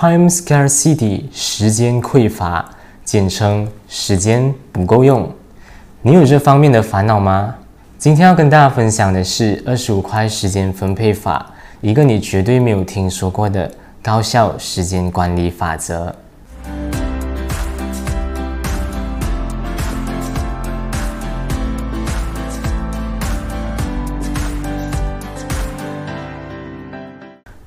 Time scarcity 时间匮乏，简称时间不够用。你有这方面的烦恼吗？今天要跟大家分享的是25块时间分配法，一个你绝对没有听说过的高效时间管理法则。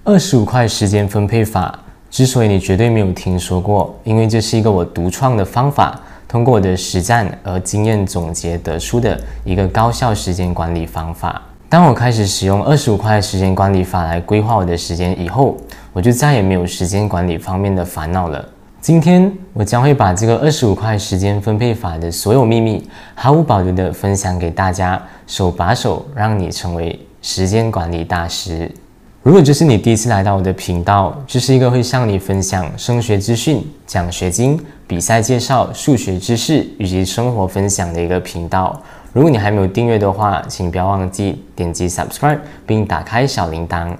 25块时间分配法之所以你绝对没有听说过，因为这是一个我独创的方法，通过我的实战和经验总结得出的一个高效时间管理方法。当我开始使用25块时间管理法来规划我的时间以后，我就再也没有时间管理方面的烦恼了。今天我将会把这个25块时间分配法的所有秘密毫无保留的分享给大家，手把手让你成为时间管理大师。如果这是你第一次来到我的频道，这是一个会向你分享升学资讯、奖学金、比赛介绍、数学知识以及生活分享的一个频道。如果你还没有订阅的话，请不要忘记点击 Subscribe 并打开小铃铛。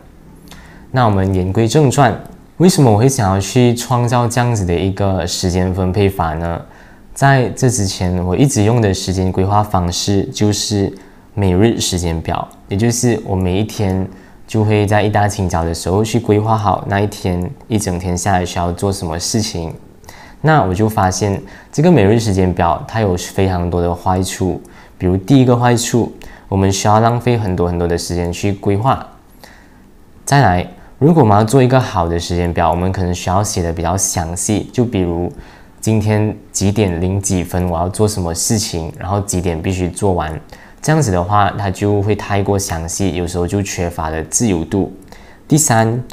那我们言归正传，为什么我会想要去创造这样子的一个时间分配法呢？在这之前，我一直用的时间规划方式就是每日时间表，也就是我每一天就会在一大清早的时候去规划好那一天一整天下来需要做什么事情。那我就发现这个每日时间表它有非常多的坏处，比如第一个坏处，我们需要浪费很多的时间去规划。再来，如果我们要做一个好的时间表，我们可能需要写的比较详细，就比如今天几点零几分我要做什么事情，然后几点必须做完。这样子的话，它就会太过详细，有时候就缺乏了自由度。第三，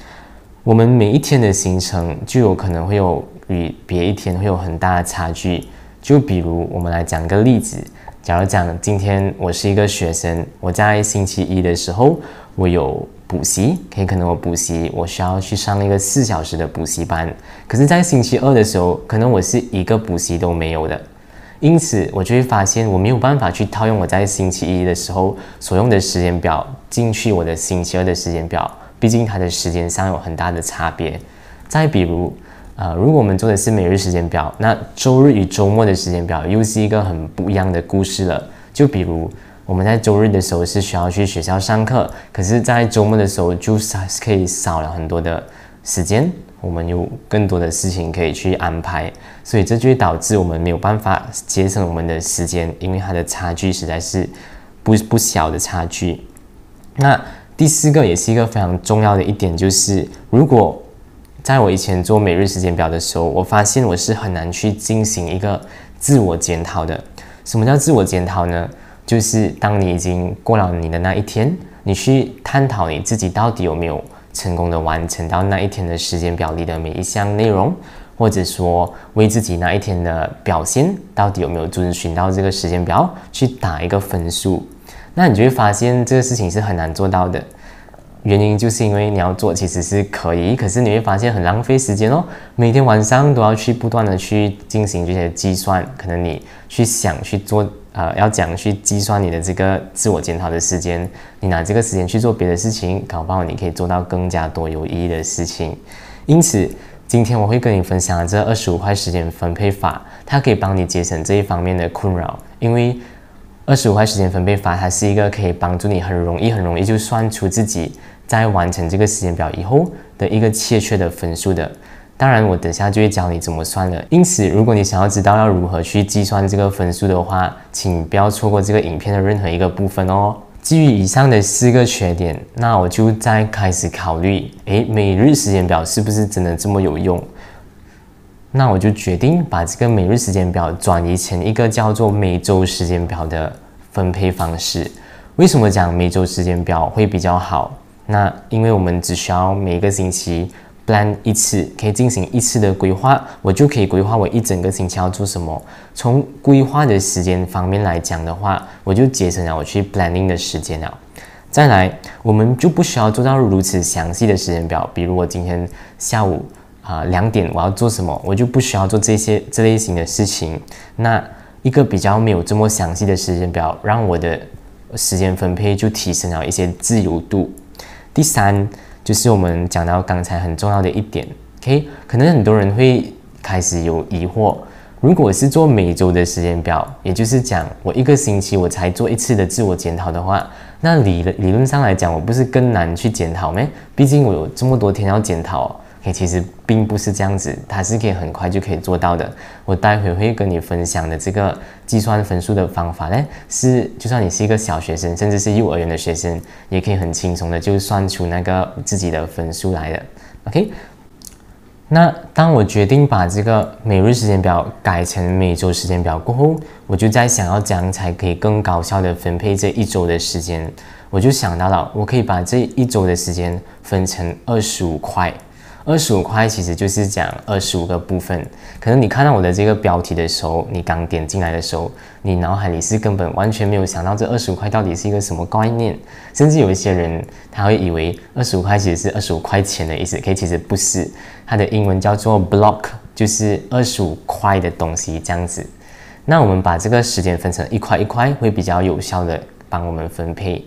我们每一天的行程就有可能会有与别一天会有很大的差距。就比如我们来讲个例子，假如讲今天我是一个学生，我在星期一的时候我有补习，可能我补习我需要去上一个4小时的补习班，可是在星期二的时候，可能我是一个补习都没有的。因此我就会发现我没有办法去套用我在星期一的时候所用的时间表进去我的星期二的时间表，毕竟它的时间上有很大的差别。再比如如果我们做的是每日时间表，那周日与周末的时间表又是一个很不一样的故事了。就比如我们在周日的时候是需要去学校上课，可是在周末的时候就可以少了很多的时间，我们有更多的事情可以去安排，所以这就会导致我们没有办法节省我们的时间，因为它的差距实在是不小的差距。那第四个也是一个非常重要的一点，就是如果在我以前做每日时间表的时候，我发现我是很难去进行一个自我检讨的。什么叫自我检讨呢？就是当你已经过了你的那一天，你去探讨你自己到底有没有成功的完成到那一天的时间表里的每一项内容，或者说为自己那一天的表现到底有没有遵循到这个时间表去打一个分数。那你就会发现这个事情是很难做到的，原因就是因为你要做其实是可以，可是你会发现很浪费时间哦，每天晚上都要去不断的去进行这些计算，可能你去想去做要讲去计算你的这个自我检讨的时间，你拿这个时间去做别的事情，搞不好你可以做到更加多有意义的事情。因此今天我会跟你分享这25块时间分配法，它可以帮你节省这一方面的困扰。因为25块时间分配法它是一个可以帮助你很容易就算出自己在完成这个时间表以后的一个切的分数的。当然我等下就会教你怎么算了，因此如果你想要知道要如何去计算这个分数的话，请不要错过这个影片的任何一个部分哦。基于以上的4个缺点，那我就再开始考虑每日时间表是不是真的这么有用。那我就决定把这个每日时间表转移成一个叫做每周时间表的分配方式。为什么讲每周时间表会比较好？那因为我们只需要每个星期plan 一次，可以进行一次的规划，我就可以规划我一整个星期要做什么。从规划的时间方面来讲的话，我就节省了我去 planning 的时间了。再来，我们就不需要做到如此详细的时间表，比如我今天下午2点我要做什么，我就不需要做这类型的事情。那一个比较没有这么详细的时间表，让我的时间分配就提升了一些自由度。第三，就是我们讲到刚才很重要的一点， OK， 可能很多人会开始有疑惑，如果是做每周的时间表，也就是讲我1个星期我才做1次的自我检讨的话，那理论上来讲，我不是更难去检讨咩？毕竟我有这么多天要检讨。其实并不是这样子，它是可以很快就可以做到的。我待会会跟你分享的这个计算分数的方法呢，是就算你是一个小学生，甚至是幼儿园的学生，也可以很轻松的就算出那个自己的分数来的。OK， 那当我决定把这个每日时间表改成每周时间表过后，我就在想要怎样才可以更高效的分配这1周的时间。我就想到了，我可以把这1周的时间分成25块。25块其实就是讲25个部分。可能你看到我的这个标题的时候，你刚点进来的时候，你脑海里是根本完全没有想到这25块到底是一个什么概念，甚至有一些人他会以为25块其实是25块钱的意思，其实不是，它的英文叫做 block， 就是25块的东西这样子。那我们把这个时间分成1块1块，会比较有效的帮我们分配。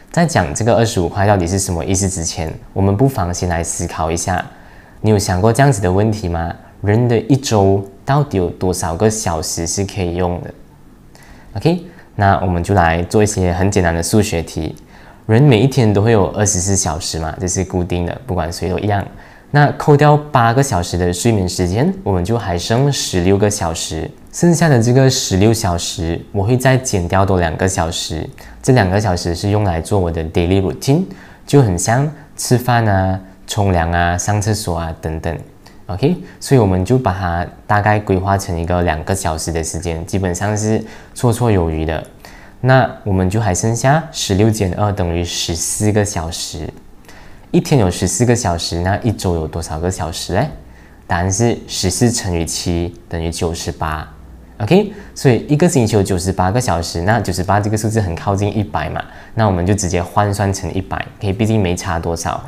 在讲这个25块到底是什么意思之前，我们不妨先来思考一下。你有想过这样子的问题吗？人的1周到底有多少个小时是可以用的 ？OK， 那我们就来做一些很简单的数学题。人每一天都会有24小时嘛，这是固定的，不管谁都一样。那扣掉8个小时的睡眠时间，我们就还剩16个小时。剩下的这个16小时，我会再减掉多2个小时。这2个小时是用来做我的 daily routine， 就很像吃饭啊、冲凉啊、上厕所啊等等 ，OK， 所以我们就把它大概规划成一个2个小时的时间，基本上是绰绰有余的。那我们就还剩下16减2等于14个小时。一天有14个小时，那1周有多少个小时呢？答案是14乘以7等于98。OK， 所以1个星期有98个小时，那98这个数字很靠近100嘛，那我们就直接换算成100，毕竟没差多少。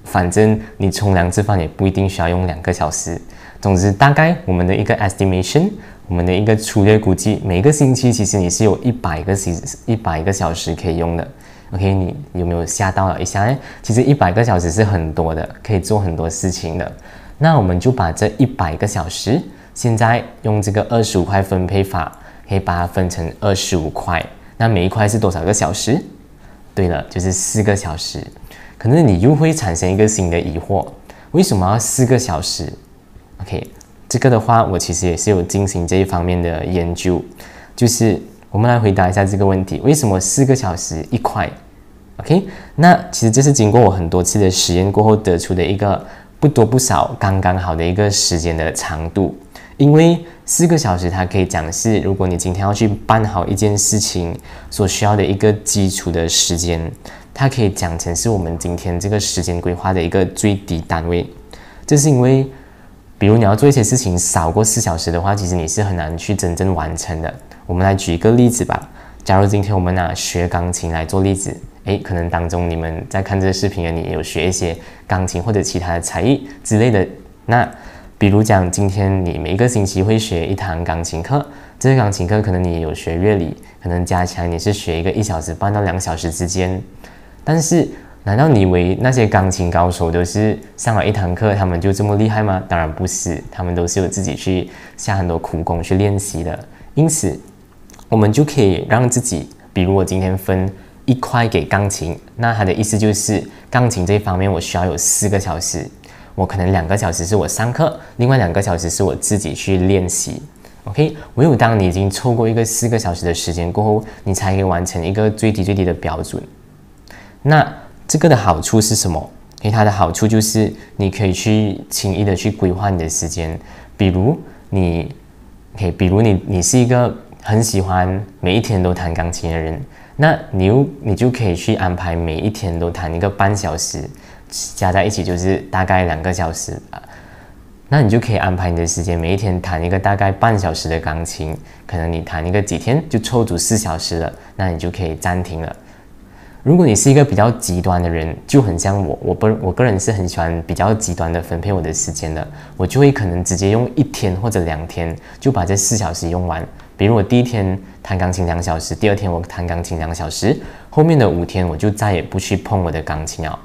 反正你冲凉吃饭也不一定需要用2个小时。总之，大概我们的一个 estimation， 我们的一个粗略估计，每个星期其实你是有100个小时可以用的。OK， 你有没有吓到了一下呢？其实100个小时是很多的，可以做很多事情的。那我们就把这100个小时，现在用这个25块分配法，可以把它分成25块。那每一块是多少个小时？对了，就是4个小时。可能你又会产生一个新的疑惑，为什么要4个小时 ？OK， 这个的话，我其实也是有进行这一方面的研究，就是我们来回答一下这个问题：为什么4个小时1块 ？OK， 那其实这是经过我很多次的实验过后得出的一个不多不少、刚刚好的一个时间的长度。因为4个小时，它可以讲是，如果你今天要去办好一件事情所需要的一个基础的时间。它可以讲成是我们今天这个时间规划的一个最低单位。这是因为，比如你要做一些事情少过4小时的话，其实你是很难去真正完成的。我们来举一个例子吧。假如今天我们拿学钢琴来做例子，可能当中你们在看这个视频的你有学一些钢琴或者其他的才艺之类的。那比如讲，今天你每一个星期会学1堂钢琴课，这个钢琴课可能你有学乐理，可能加起来你是学一个1小时半到2小时之间。但是，难道你以为那些钢琴高手都是上了1堂课，他们就这么厉害吗？当然不是，他们都是有自己去下很多苦功去练习的。因此，我们就可以让自己，比如我今天分1块给钢琴，那它的意思就是钢琴这一方面我需要有4个小时，我可能2个小时是我上课，另外2个小时是我自己去练习。OK， 唯有当你已经凑过一个4个小时的时间过后，你才可以完成一个最低的标准。那这个的好处是什么？它的好处就是你可以去轻易的去规划你的时间。比如你是一个很喜欢每一天都弹钢琴的人，那你就可以去安排每一天都弹一个半小时，加在一起就是大概2个小时吧。那你就可以安排你的时间，每一天弹一个大概半小时的钢琴，可能你弹一个几天就凑足4小时了，那你就可以暂停了。如果你是一个比较极端的人，就很像我个人是很喜欢比较极端的分配我的时间的，我就会可能直接用1天或者2天就把这4小时用完。比如我第1天弹钢琴2小时，第2天我弹钢琴2小时，后面的5天我就再也不去碰我的钢琴了。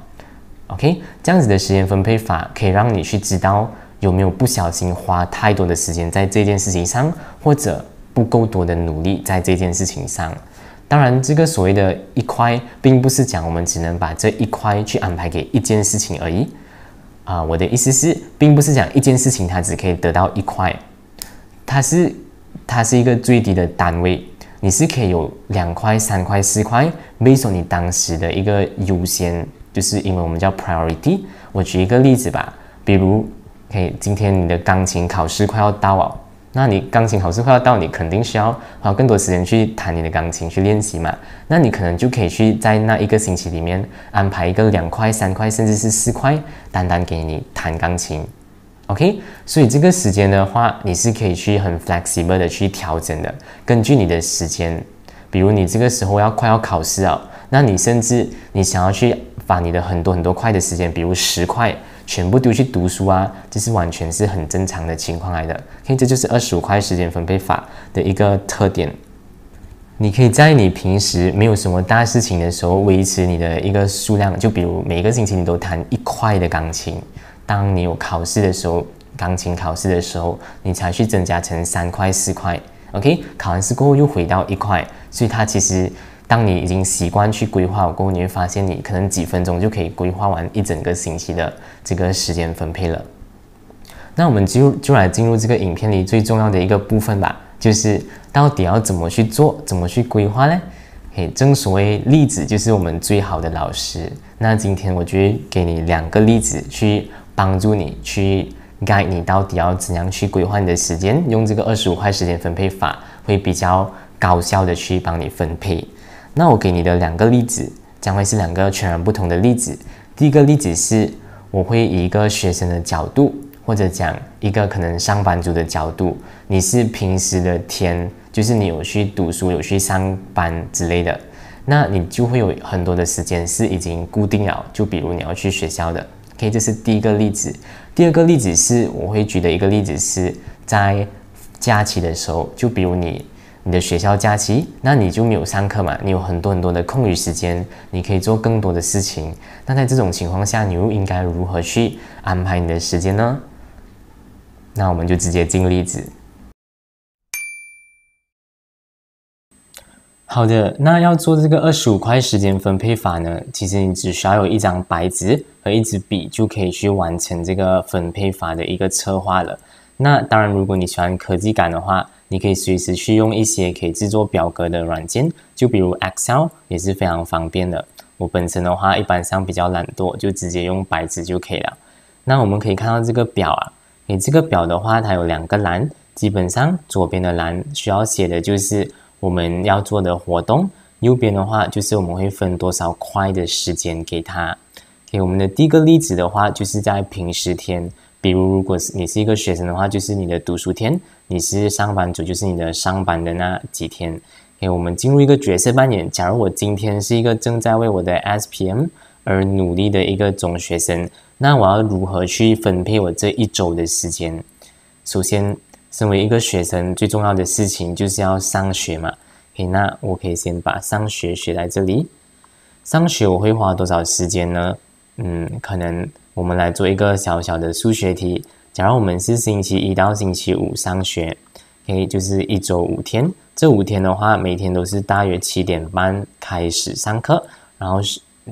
OK， 这样子的时间分配法可以让你去知道有没有不小心花太多的时间在这件事情上，或者不够多的努力在这件事情上。当然，这个所谓的一块，并不是讲我们只能把这一块去安排给一件事情而已。我的意思是，并不是讲一件事情它只可以得到一块，它是一个最低的单位，你是可以有2块、3块、4块 ，based on 你当时的一个优先，就是英文我们叫 priority。我举一个例子吧，比如，今天你的钢琴考试快要到了。那你钢琴考试快要到，你肯定需要花更多时间去弹你的钢琴，去练习嘛。那你可能就可以去在那1个星期里面安排一个2块、3块，甚至是4块，单单给你弹钢琴。OK， 所以这个时间的话，你是可以去很 flexible 的去调整的，根据你的时间。比如你这个时候快要考试了，那你甚至你想要去把你的很多块的时间，比如10块。全部丢去读书啊，这是完全是很正常的情况来的。OK， 这就是25块时间分配法的一个特点。你可以在你平时没有什么大事情的时候，维持你的一个数量，就比如每个星期你都弹1块的钢琴。当你有考试的时候，钢琴考试的时候，你才去增加成3块、4块。OK， 考完试过后又回到1块，所以它其实。当你已经习惯去规划过后，你会发现你可能几分钟就可以规划完一整个星期的这个时间分配了。那我们就来进入这个影片里最重要的一个部分吧，就是到底要怎么去做，怎么去规划呢？正所谓例子就是我们最好的老师。那今天我就会给你2个例子，去帮助你去 guide 你到底要怎样去规划你的时间，用这个25块时间分配法会比较高效的去帮你分配。那我给你的2个例子将会是2个全然不同的例子。第一个例子是我会以一个学生的角度，或者讲一个可能上班族的角度，你是平时的天，就是你有去读书，有去上班之类的，那你就会有很多的时间是已经固定了，就比如你要去学校的。OK， 这是第一个例子。第二个例子是我会举的一个例子是在假期的时候，就比如你的学校假期，那你就没有上课嘛，你有很多的空余时间，你可以做更多的事情。那在这种情况下，你又应该如何去安排你的时间呢？那我们就直接进例子。好的，那要做这个25块时间分配法呢，其实你只需要有一张白纸和一支笔，就可以去完成这个分配法的一个策划了。那当然，如果你喜欢科技感的话，你可以随时去用一些可以制作表格的软件，就比如 Excel 也是非常方便的。我本身的话，一般上比较懒惰，就直接用白纸就可以了。那我们可以看到这个表啊，这个表的话，它有2个栏，基本上左边的栏需要写的就是我们要做的活动，右边的话就是我们会分多少块的时间给它。我们的第一个例子的话，就是在平时天。比如，如果你是一个学生的话，就是你的读书天；你是上班族，就是你的上班的那几天。我们进入一个角色扮演。假如我今天是一个正在为我的 SPM 而努力的一个中学生，那我要如何去分配我这1周的时间？首先，身为一个学生，最重要的事情就是要上学嘛。那我可以先把上学写在这里。上学我会花多少时间呢？可能我们来做一个小小的数学题。假如我们是星期1到星期5上学，就是1周5天。这5天的话，每天都是大约7点半开始上课，然后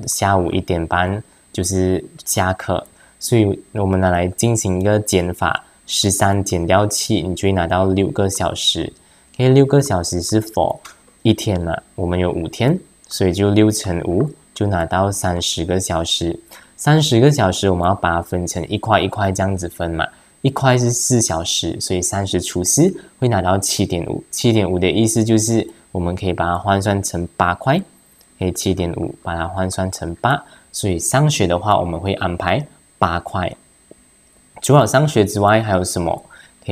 下午1点半就是下课。所以我们来进行一个减法，13减掉7，你就会拿到6个小时。6个小时是 for 1天嘛，我们有5天，所以就6乘5，就拿到30个小时。30个小时我们要把它分成1块1块这样子分嘛，1块是4小时，所以30除4会拿到 7.5。7.5 的意思就是我们可以把它换算成8块，7.5 把它换算成8，所以上学的话我们会安排8块。除了上学之外还有什么？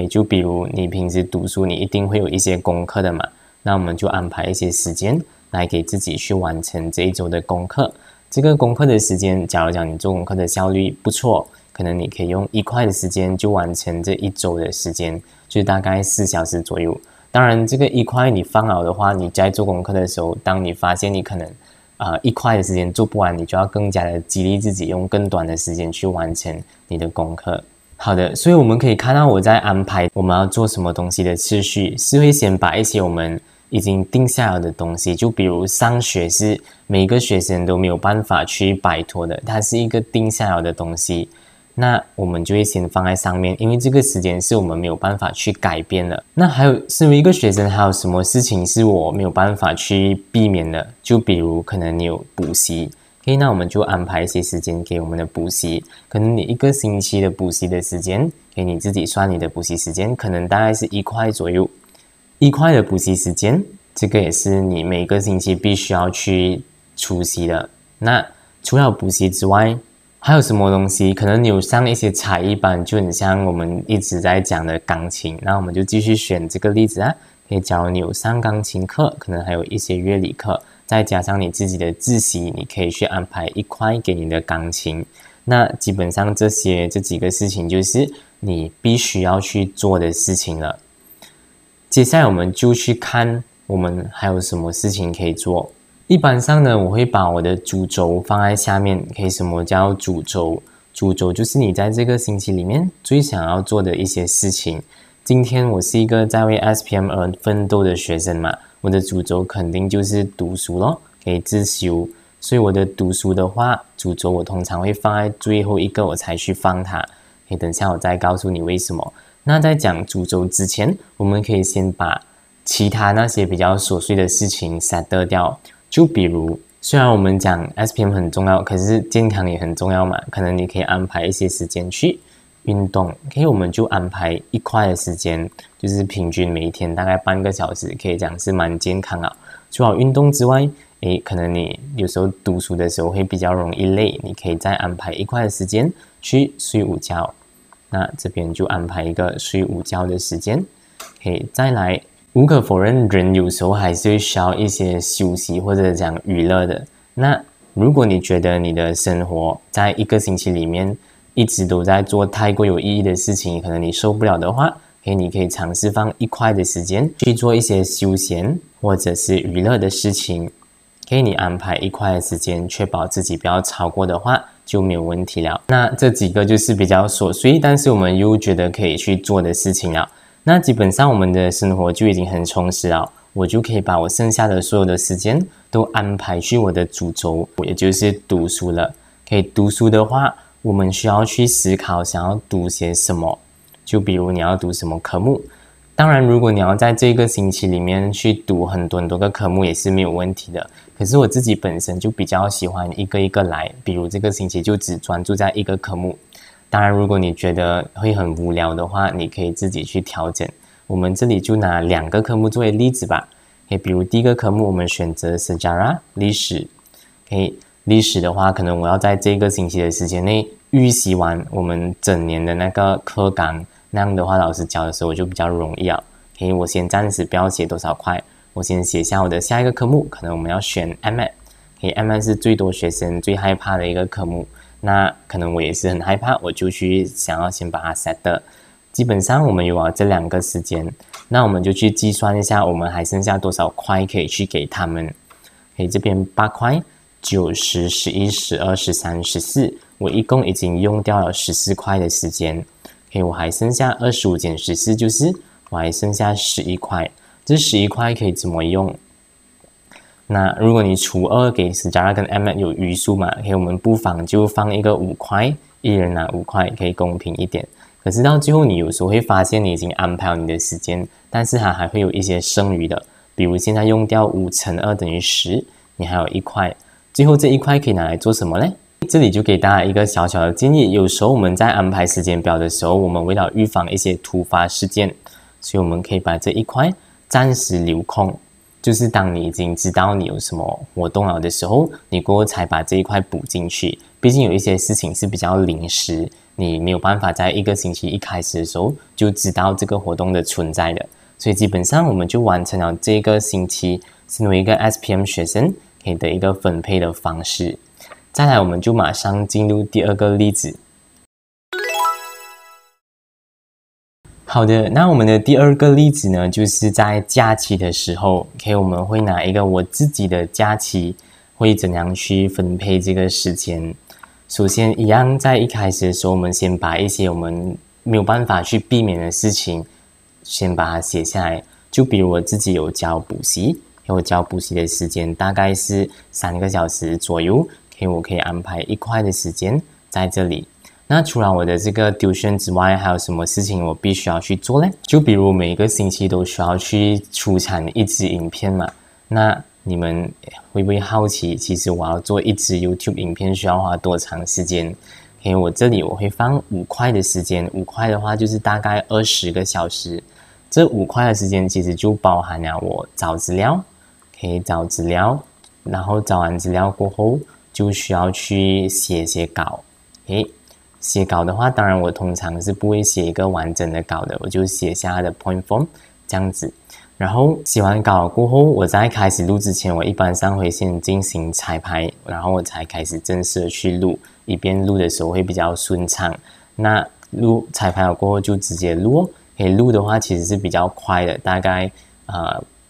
就比如你平时读书，你一定会有一些功课的嘛，那我们就安排一些时间来给自己去完成这1周的功课。这个功课的时间，假如讲你做功课的效率不错，可能你可以用1块的时间就完成这1周的时间，就大概4小时左右。当然，这个1块你放好的话，你在做功课的时候，当你发现你可能一块的时间做不完，你就要更加的激励自己，用更短的时间去完成你的功课。好的，所以我们可以看到我在安排我们要做什么东西的次序，是会先把一些我们已经定下来的东西，就比如上学是每个学生都没有办法去摆脱的，它是一个定下来的东西，那我们就会先放在上面，因为这个时间是我们没有办法去改变的。那还有身为一个学生，还有什么事情是我没有办法去避免的？就比如可能你有补习，那我们就安排一些时间给我们的补习，可能你一个星期的补习的时间，给你自己算你的补习时间，可能大概是1块左右，1块的补习时间，这个也是你每个星期必须要去出席的。那除了补习之外，还有什么东西？可能你有上一些才艺班，就很像我们一直在讲的钢琴，那我们就继续选这个例子啊。假如你有上钢琴课，可能还有一些乐理课，再加上你自己的自习，你可以去安排1块给你的钢琴。那基本上这几个事情就是你必须要去做的事情了。接下来我们就去看我们还有什么事情可以做。一般上呢，我会把我的主轴放在下面。什么叫主轴？主轴就是你在这个星期里面最想要做的一些事情。今天我是一个在为 SPM 而奋斗的学生嘛，我的主轴肯定就是读书咯，可以自修。所以我的读书的话，主轴我通常会放在最后一个我才去放它。等下我再告诉你为什么。那在讲主轴之前，我们可以先把其他那些比较琐碎的事情 set 掉。就比如，虽然我们讲 SPM 很重要，可是健康也很重要嘛。可能你可以安排一些时间去运动，我们就安排1块的时间，就是平均每一天大概半个小时，可以讲是蛮健康啊。除了运动之外，可能你有时候读书的时候会比较容易累，你可以再安排1块的时间去睡午觉。那这边就安排一个睡午觉的时间，再来。无可否认，人有时候还是会需要一些休息或者讲娱乐的。那如果你觉得你的生活在一个星期里面一直都在做太过有意义的事情，可能你受不了的话，你可以尝试放1块的时间去做一些休闲或者是娱乐的事情。你安排1块的时间，确保自己不要超过的话，就没有问题了。那这几个就是比较琐碎，但是我们又觉得可以去做的事情了。那基本上我们的生活就已经很充实了，我就可以把我剩下的所有的时间都安排去我的主轴，也就是读书了。读书的话，我们需要去思考想要读些什么，就比如你要读什么科目。当然，如果你要在这个星期里面去读很多个科目也是没有问题的。可是我自己本身就比较喜欢一个一个来，比如这个星期就只专注在1个科目。当然，如果你觉得会很无聊的话，你可以自己去调整。我们这里就拿2个科目作为例子吧。比如第一个科目我们选择 Sejarah 历史。历史的话，可能我要在这个星期的时间内预习完我们整年的那个课纲，那样的话老师教的时候我就比较容易啊。我先暂时不要写多少块，我先写下我的下一个科目，可能我们要选 MAT。MAT 是最多学生最害怕的一个科目。那可能我也是很害怕，我就去想要先把它 set 的。基本上我们有了这2个时间，那我们就去计算一下我们还剩下多少块可以去给他们。这边8块9、10、11、12、13、14，我一共已经用掉了14块的时间。我还剩下25减14，就是我还剩下11块。这11块可以怎么用？那如果你除2给 Sejarah 跟 MAT 有余数嘛，我们不妨就放一个5块，一人拿5块，可以公平一点。可是到最后你有时候会发现你已经安排了你的时间，但是它还会有一些剩余的，比如现在用掉5乘2等于10，你还有1块，最后这1块可以拿来做什么呢？这里就给大家一个小小的建议，有时候我们在安排时间表的时候，我们为了预防一些突发事件，所以我们可以把这1块暂时留空，就是当你已经知道你有什么活动了的时候，你过后才把这1块补进去。毕竟有一些事情是比较临时，你没有办法在1个星期一开始的时候就知道这个活动的存在的，所以基本上我们就完成了这个星期身为一个 SPM 学生可以的一个分配的方式。再来，我们就马上进入第2个例子。好的，那我们的第2个例子呢，就是在假期的时候，我们会拿一个我自己的假期，会怎样去分配这个时间。首先，一样在一开始的时候，我们先把一些我们没有办法去避免的事情，先把它写下来。就比如我自己有教补习，我教补习的时间大概是3个小时左右，我可以安排1块的时间在这里。那除了我的这个tuition之外，还有什么事情我必须要去做呢？就比如每个星期都需要去出产1支影片嘛，那你们会不会好奇，其实我要做1支 YouTube 影片需要花多长时间？我这里我会放5块的时间，5块的话就是大概20个小时。这5块的时间其实就包含了我找资料，找资料，然后找完资料过后，就需要去写稿。写稿的话，当然我通常是不会写一个完整的稿的，我就写下它的 point form 这样子。然后写完稿过后，我在开始录之前，我一般上会先进行彩排，然后我才开始正式的去录，一边录的时候会比较顺畅。那彩排了过后就直接录哦。录的话其实是比较快的，大概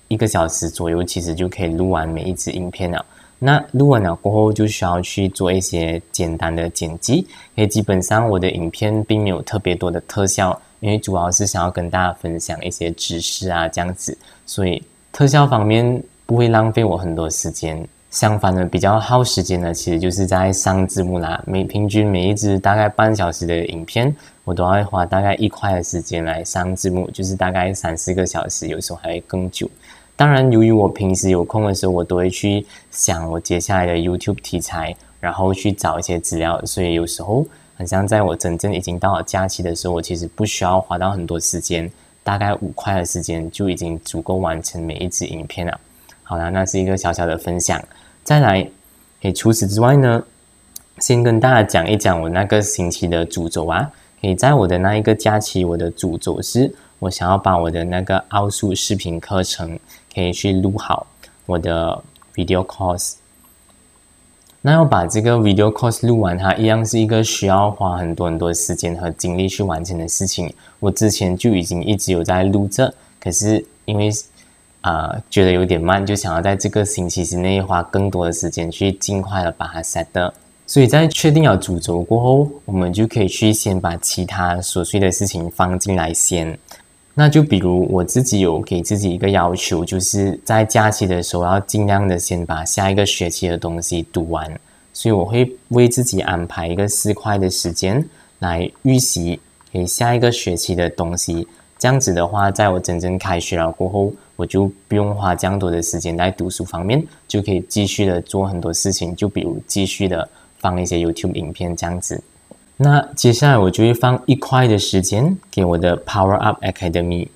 1个小时左右，其实就可以录完每一支影片了。那录完了过后，就需要去做一些简单的剪辑。基本上我的影片并没有特别多的特效，因为主要是想要跟大家分享一些知识啊这样子，所以特效方面不会浪费我很多时间。相反的，比较耗时间的其实就是在上字幕啦。平均每一支大概半小时的影片，我都要花大概1块的时间来上字幕，就是大概3-4个小时，有时候还会更久。当然，由于我平时有空的时候，我都会去想我接下来的 YouTube 题材，然后去找一些资料，所以有时候很像在我真正已经到了假期的时候，我其实不需要花到很多时间，大概5块的时间就已经足够完成每一支影片了。好啦，那是一个小小的分享。再来，除此之外呢，先跟大家讲一讲我那个星期的主轴啊。在我的那一个假期，我的主轴是我想要把我的那个奥数视频课程可以去录好我的 video course。那要把这个 video course 录完，它一样是一个需要花很多时间和精力去完成的事情。我之前就已经一直有在录着，可是因为觉得有点慢，就想要在这个星期之内花更多的时间去尽快的把它 set up。所以在确定了主轴过后，我们就可以去先把其他琐碎的事情放进来先。那就比如我自己有给自己一个要求，就是在假期的时候要尽量的先把下一个学期的东西读完。所以我会为自己安排一个4块的时间来预习给下一个学期的东西。这样子的话，在我真正开学了过后，我就不用花这样多的时间在读书方面，就可以继续的做很多事情，就比如继续的放一些 YouTube 影片这样子。那接下来我就会放1块的时间给我的 Power Up Academy。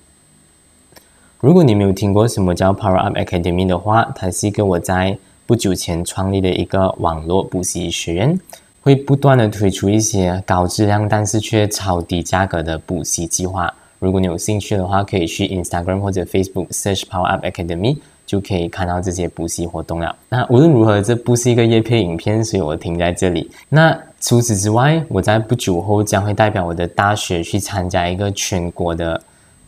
如果你没有听过什么叫 Power Up Academy 的话，它是一个我在不久前创立的一个网络补习学院，会不断的推出一些高质量但是却超低价格的补习计划。如果你有兴趣的话，可以去 Instagram 或者 Facebook search Power Up Academy， 就可以看到这些补习活动了。那无论如何，这不是一个业配影片，所以我停在这里。那除此之外，我在不久后将会代表我的大学去参加一个全国的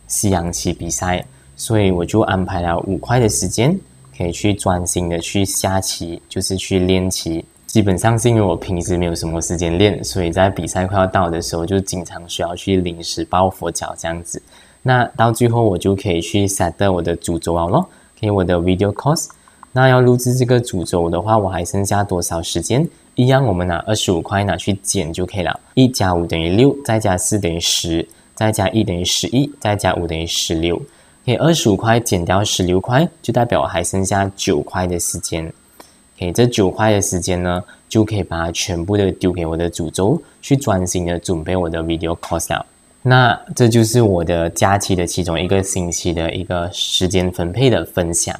西洋棋比赛，所以我就安排了5块的时间，可以去专心的去下棋，就是去练棋。基本上是因为我平时没有什么时间练，所以在比赛快要到的时候，就经常需要去临时抱佛脚这样子。那到最后我就可以去 set 我的主轴了咯，我的 video course。那要录制这个主轴的话，我还剩下多少时间？一样，我们拿25块拿去减就可以了。1加5等于6，再加4等于10，再加1等于11，再加5等于16。25块减掉16块，就代表我还剩下9块的时间。这9块的时间呢，就可以把它全部的丢给我的主轴，去专心的准备我的 video course 了。那这就是我的假期的其中一个星期的一个时间分配的分享。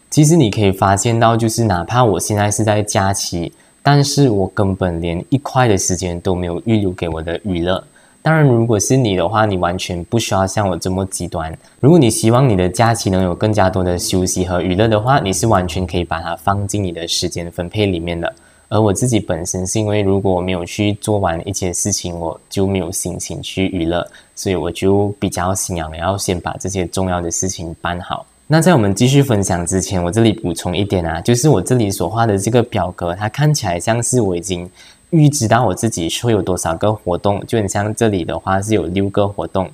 其实你可以发现到，就是哪怕我现在是在假期，但是我根本连1块的时间都没有预留给我的娱乐。当然，如果是你的话，你完全不需要像我这么极端。如果你希望你的假期能有更加多的休息和娱乐的话，你是完全可以把它放进你的时间分配里面的。而我自己本身是因为如果我没有去做完一些事情，我就没有心情去娱乐，所以我就比较想要先把这些重要的事情办好。那在我们继续分享之前，我这里补充一点啊，就是我这里所画的这个表格，它看起来像是我已经预知到我自己会有多少个活动，就很像这里的话是有6个活动，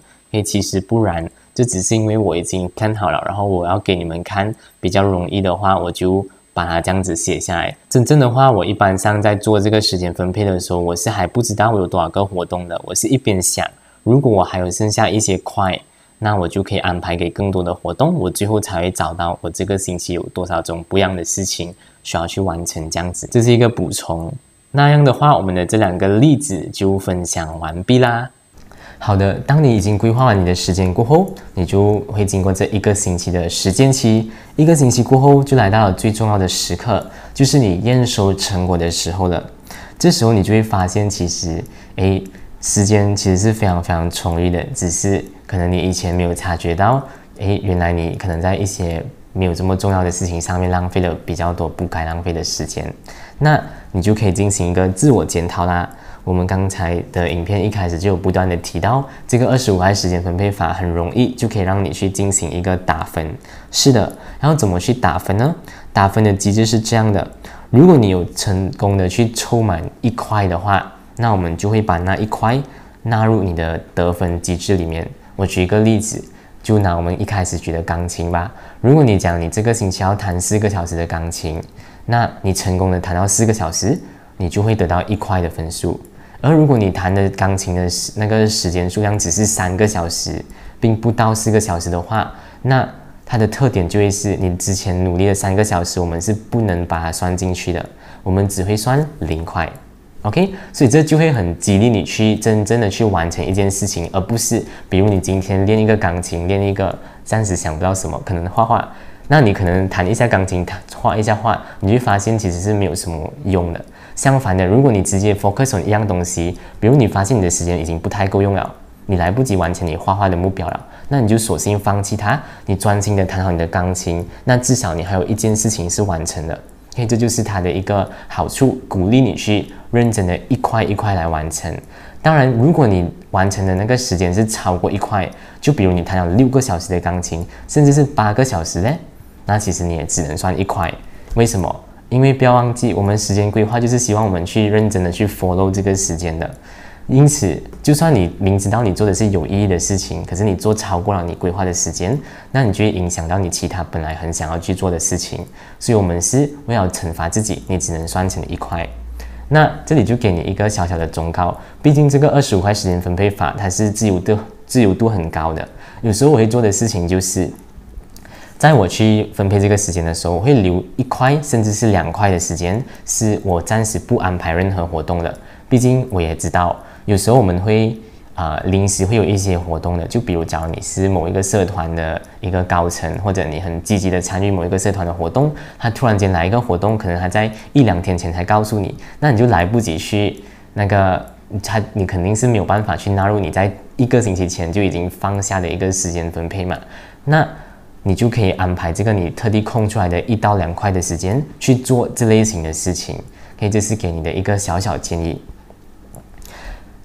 其实不然，这只是因为我已经看好了，然后我要给你们看比较容易的话，我就把它这样子写下来。真正的话，我一般上在做这个时间分配的时候，我是还不知道我有多少个活动的，我是一边想，如果我还有剩下一些块，那我就可以安排给更多的活动，我最后才会找到我这个星期有多少种不一样的事情需要去完成，这样子，这是一个补充。那样的话，我们的这2个例子就分享完毕啦。好的，当你已经规划完你的时间过后，你就会经过这1个星期的实践期，1个星期过后就来到了最重要的时刻，就是你验收成果的时候了。这时候你就会发现，其实时间其实是非常非常充裕的，只是可能你以前没有察觉到，原来你可能在一些没有这么重要的事情上面浪费了比较多不该浪费的时间，那你就可以进行一个自我检讨啦。我们刚才的影片一开始就有不断的提到，这个25块时间分配法很容易就可以让你去进行一个打分。是的，然后怎么去打分呢？打分的机制是这样的，如果你有成功的去凑满1块的话，那我们就会把那1块纳入你的得分机制里面。我举一个例子，就拿我们一开始举的钢琴吧。如果你讲你这个星期要弹4个小时的钢琴，那你成功的弹到4个小时，你就会得到1块的分数。而如果你弹的钢琴的那个时间数量只是3个小时，并不到4个小时的话，那它的特点就会是你之前努力的3个小时，我们是不能把它算进去的，我们只会算0块。OK， 所以这就会很激励你去真正的去完成一件事情，而不是比如你今天练一个钢琴，练一个暂时想不到什么，可能画画，那你可能弹一下钢琴，画一下画，你就发现其实是没有什么用的。相反的，如果你直接 focus on 一样东西，比如你发现你的时间已经不太够用了，你来不及完成你画画的目标了，那你就索性放弃它，你专心的弹好你的钢琴，那至少你还有一件事情是完成的。这就是它的一个好处，鼓励你去认真的一块一块来完成。当然，如果你完成的那个时间是超过1块，就比如你弹了6个小时的钢琴，甚至是8个小时呢，那其实你也只能算1块。为什么？因为不要忘记，我们时间规划就是希望我们去认真的去 follow 这个时间的。因此，就算你明知道你做的是有意义的事情，可是你做超过了你规划的时间，那你就会影响到你其他本来很想要去做的事情。所以我们是为了惩罚自己，你只能算成1块。那这里就给你一个小小的忠告，毕竟这个25块时间分配法它是自由度很高的。有时候我会做的事情就是，在我去分配这个时间的时候，我会留1块甚至是2块的时间，是我暂时不安排任何活动的。毕竟我也知道，有时候我们会临时会有一些活动的，就比如假如你是某一个社团的一个高层，或者你很积极的参与某一个社团的活动，他突然间来一个活动，可能他在1-2天前才告诉你，那你就来不及去你肯定是没有办法去纳入你在1个星期前就已经放下的一个时间分配嘛。那你就可以安排这个你特地空出来的1到2块的时间去做这类型的事情。这是给你的一个小小建议。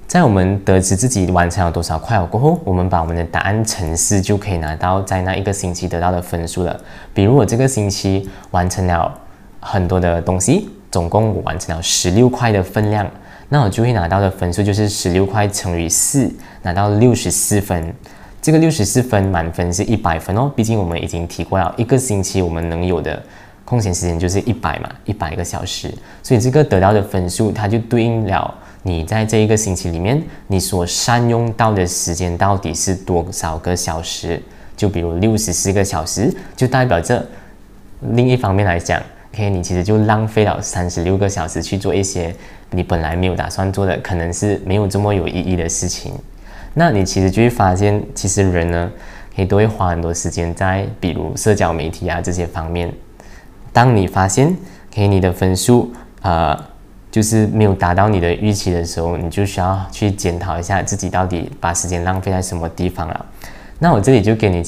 在我们得知自己完成了多少块过后，我们把我们的答案程式就可以拿到在那1个星期得到的分数了。比如我这个星期完成了很多的东西，总共我完成了16块的分量，那我就会拿到的分数就是16块乘以4，拿到64分。这个64分满分是100分哦，毕竟我们已经提过了1个星期我们能有的空闲时间就是100嘛，100个小时，所以这个得到的分数它就对应了你在这1个星期里面你所善用到的时间到底是多少个小时。就比如64个小时，就代表着另一方面来讲你其实就浪费了36个小时去做一些你本来没有打算做的，可能是没有这么有意义的事情。那你其实就会发现，其实人呢都会花很多时间在比如社交媒体这些方面。当你发现你的分数就是没有达到你的预期的时候，你就需要去检讨一下自己到底把时间浪费在什么地方了。那我这里就跟你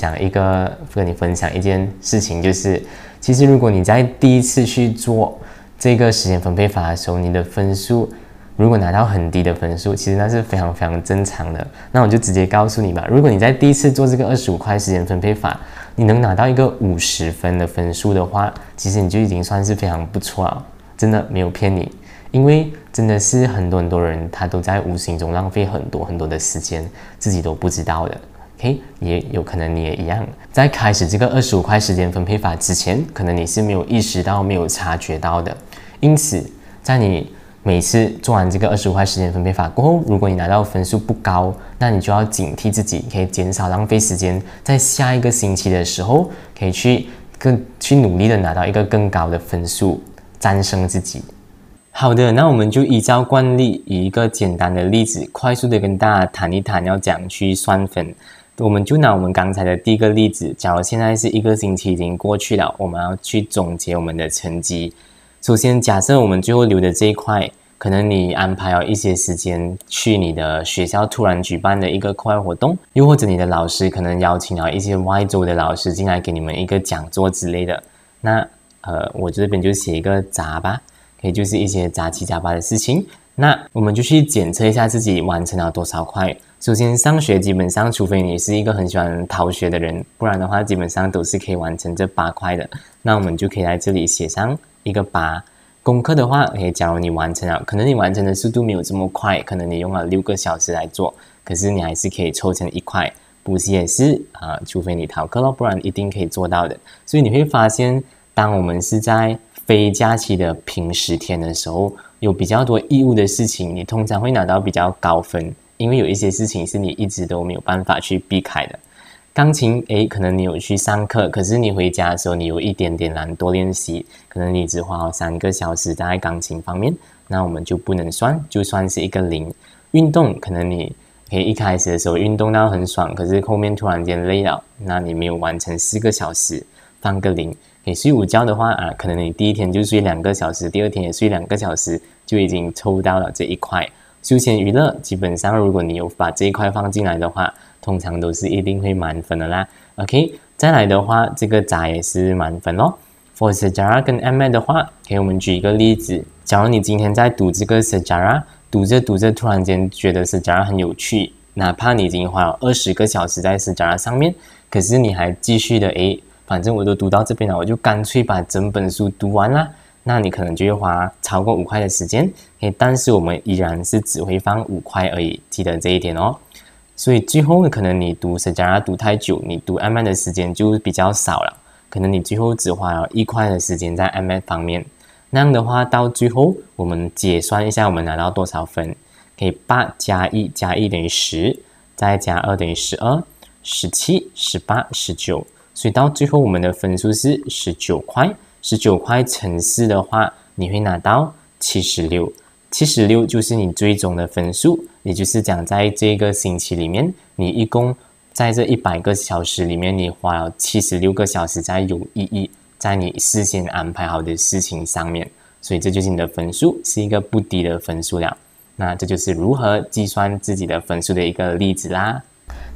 分享一件事情，就是其实如果你在第一次去做这个时间分配法的时候，你的分数如果拿到很低的分数，其实那是非常非常正常的。那我就直接告诉你吧，如果你在第一次做这个25块时间分配法，你能拿到一个50分的分数的话，其实你就已经算是非常不错了，真的没有骗你。因为真的是很多人他都在无形中浪费很多的时间，自己都不知道的。OK， 也有可能你也一样，在开始这个25块时间分配法之前，可能你是没有意识到、没有察觉到的。因此，在你每次做完这个25块时间分配法过后，如果你拿到分数不高，那你就要警惕自己，可以减少浪费时间，在下一个星期的时候，可以去努力的拿到一个更高的分数，战胜自己。好的，那我们就依照惯例，以一个简单的例子，快速的跟大家谈一谈要怎样去算分。我们就拿我们刚才的第一个例子，假如现在是1个星期已经过去了，我们要去总结我们的成绩。首先，假设我们最后留的这一块，可能你安排了一些时间去你的学校突然举办的一个课外活动，又或者你的老师可能邀请了一些外州的老师进来给你们一个讲座之类的。那我这边就写一个杂吧。可以就是一些杂七杂八的事情，那我们就去检测一下自己完成了多少块。首先上学基本上，除非你是一个很喜欢逃学的人，不然的话基本上都是可以完成这8块的。那我们就可以在这里写上一个8。功课的话，假如你完成了，可能你完成的速度没有这么快，可能你用了6个小时来做，可是你还是可以抽成1块。补习也是除非你逃课了，不然一定可以做到的。所以你会发现，当我们是在非假期的平时天的时候，有比较多义务的事情，你通常会拿到比较高分，因为有一些事情是你一直都没有办法去避开的。钢琴，可能你有去上课，可是你回家的时候，你有一点点懒惰练习，可能你只花了3个小时在钢琴方面，那我们就不能算，就算是一个0。运动，可能你可以一开始的时候运动到很爽，可是后面突然间累了，那你没有完成4个小时，放个0。睡午觉的话可能你第一天就睡2个小时，第二天也睡2个小时，就已经抽到了这一块。休闲娱乐，基本上如果你有把这一块放进来的话，通常都是一定会满分的啦。OK， 再来的话，这个杂也是满分咯。For Sejarah 跟 MA 的话，我们举一个例子，假如你今天在读这个 Sejarah， 读着突然间觉得 Sejarah 很有趣，哪怕你已经花了20个小时在 Sejarah 上面，可是你还继续的反正我都读到这边了，我就干脆把整本书读完啦。那你可能就会花超过5块的时间，但是我们依然是只会放5块而已，记得这一点哦。所以最后可能你读 Sejarah 读太久，你读 MA 的时间就比较少了，可能你最后只花了1块的时间在 MA 方面。那样的话，到最后我们解算一下，我们拿到多少分？可以8加1加1等于10，再加2等于12， 17、18、19。所以到最后我们的分数是19块，19块乘4的话，你会拿到76。76就是你最终的分数，也就是讲在这个星期里面，你一共在这100个小时里面，你花了76个小时在有意义，在你事先安排好的事情上面，所以这就是你的分数，是一个不低的分数了。那这就是如何计算自己的分数的一个例子啦。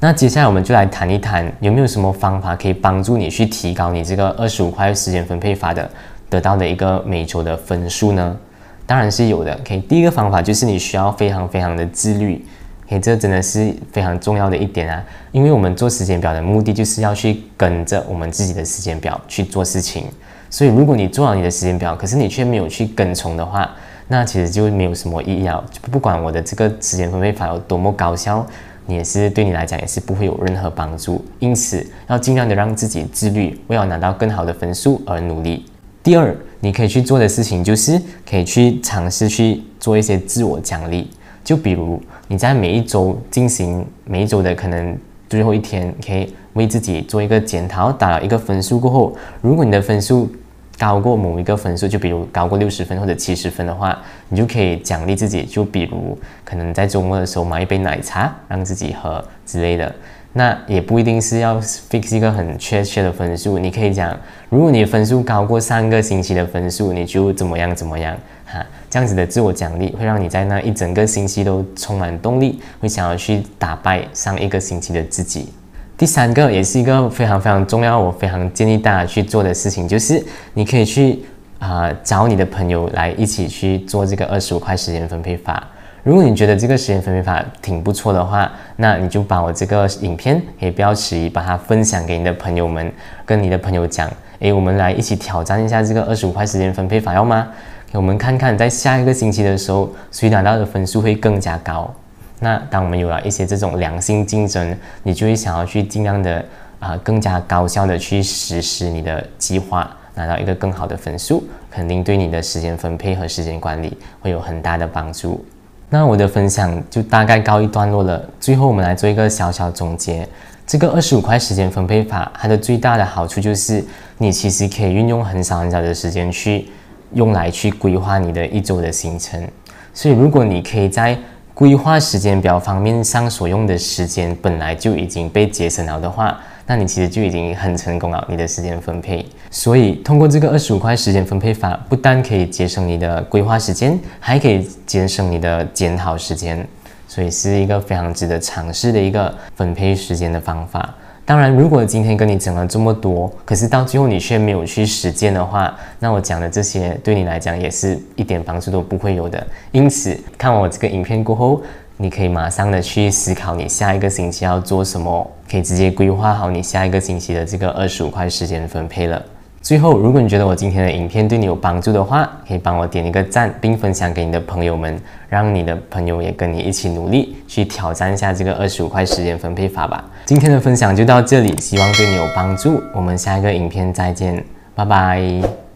那接下来我们就来谈一谈，有没有什么方法可以帮助你去提高你这个25块时间分配法的得到的一个每周的分数呢？当然是有的。第一个方法就是你需要非常的自律。这真的是非常重要的一点啊，因为我们做时间表的目的就是要去跟着我们自己的时间表去做事情。所以如果你做了你的时间表，可是你却没有去跟从的话，那其实就没有什么意义了。不管我的这个时间分配法有多么高效，你也是对你来讲也是不会有任何帮助。因此要尽量的让自己自律，为了拿到更好的分数而努力。第二，你可以去做的事情就是可以去尝试去做一些自我奖励。就比如你在每一周进行每一周的可能最后一天，可以为自己做一个检讨，打了一个分数过后，如果你的分数高过某一个分数，就比如高过60分或者70分的话，你就可以奖励自己，就比如可能在周末的时候买一杯奶茶让自己喝之类的。那也不一定是要 fix 一个很确切的分数，你可以讲，如果你的分数高过3个星期的分数，你就怎么样这样子的自我奖励会让你在那一整个星期都充满动力，会想要去打败上一个星期的自己。第三个也是一个非常重要，我非常建议大家去做的事情，就是你可以去找你的朋友来一起去做这个25块时间分配法。如果你觉得这个时间分配法挺不错的话，那你就把我这个影片也不要迟疑，把它分享给你的朋友们，跟你的朋友讲，我们来一起挑战一下这个25块时间分配法，要吗？我们看看在下一个星期的时候，谁拿到的分数会更加高。那当我们有了一些这种良性竞争，你就会想要去尽量的更加高效的去实施你的计划，拿到一个更好的分数，肯定对你的时间分配和时间管理会有很大的帮助。那我的分享就大概告一段落了，最后我们来做一个小小总结。这个25块时间分配法，它的最大的好处就是你其实可以运用很少的时间用来去规划你的一周的行程。所以如果你可以在规划时间表方面上所用的时间本来就已经被节省了的话，那你其实就已经很成功了你的时间分配。所以通过这个25块时间分配法，不但可以节省你的规划时间，还可以节省你的检讨时间，所以是一个非常值得尝试的一个分配时间的方法。当然，如果今天跟你讲了这么多，可是到最后你却没有去实践的话，那我讲的这些对你来讲也是一点帮助都不会有的。因此，看完我这个影片过后，你可以马上的去思考你下一个星期要做什么，可以直接规划好你下一个星期的这个25块时间分配了。最后，如果你觉得我今天的影片对你有帮助的话，可以帮我点一个赞，并分享给你的朋友们，让你的朋友也跟你一起努力去挑战一下这个25块时间分配法吧。今天的分享就到这里，希望对你有帮助。我们下一个影片再见，拜拜。